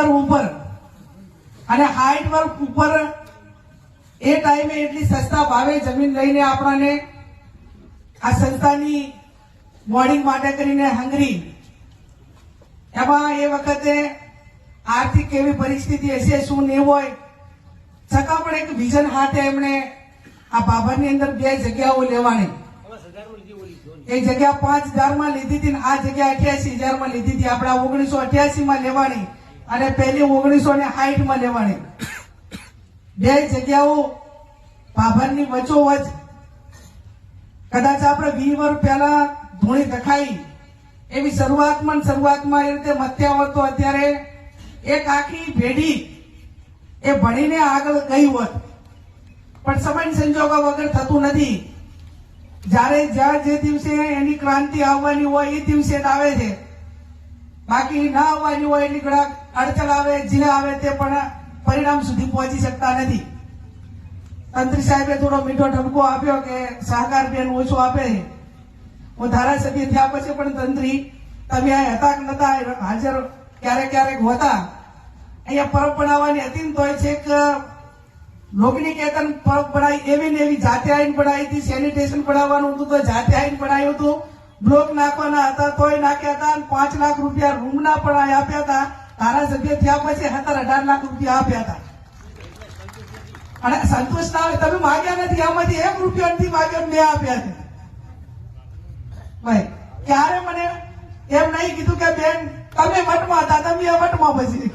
ઉપર અને height work ઉપર એ ટાઈમે એટલી સસ્તા ભાવે જમીન લઈને આપણને આ સંસ્થાની બોર્ડિંગ માટે કરીને હંગરી એમાં એ વખતે આર્થિક કેવી પરિસ્થિતિ હશે શું નહીં હોય છતાં પણ એક વિઝન હાથે એમણે આ બાબરની અંદર 2 જગ્યાઓ લેવાની એ જગ્યા 5000 માં લીધી હતી આ જગ્યા 88000 માં લીધી હતી આપણા 1988 માં લેવાની અને પહેલી 1960 માં લેવાની 2 જગ્યાઓ બાબરની વચ્ચોવચ કદાચ આપણે 20 વર્ષ પહેલા ધૂણી દખાઈ એવી શરૂઆતમાં એ રીતે મથ્યા હોત તો અત્યારે એક આખી પેઢી એ ભણીને આગળ ગઈ હોત પણ સમય સંજોગો વગર થતું નથી જ્યારે જ્યાં જે દિવસે એની ક્રાંતિ આવવાની હોય એ દિવસે જ આવે છે બાકી ના આવવાની હોય એટલી ઘણા અડચણ આવે જે આવે તે પણ પરિણામ સુધી પહોંચી શકતા નથી તંત્રી સાહેબે થોડો મીઠો ઠપકો આપ્યો કે સહકાર બેન ઓછો આપે હું ધારાસભ્ય થયા પછી પણ તંત્રી તમે આ હતા કે નતા હાજર ક્યારેક હોતા અહીંયા પરબ બનાવવાની હતી ને તોય છે કે લોકની કેતન પરબ બનાવી એવી ને એવી જાતે આવીને બનાવી હતી સેનિટેશન બનાવવાનું હતું તો જાતે આવીને બનાવ્યું હતું બ્લોક નાખવાના હતા તોય નાખ્યા હતા અને 5 લાખ રૂપિયા રૂમના પણ આપ્યા હતા ધારાસભ્ય થયા પછી 17-18 લાખ રૂપિયા આપ્યા હતા અને સંતોષ ના હોય તમે માગ્યા નથી આમાંથી 1 રૂપિયા નથી માગ્યો મેં આપ્યા છે ભાઈ ક્યારે મને એમ નહીં કીધું કે બેન તમે વટમાં હતા તમે વટમાં પછી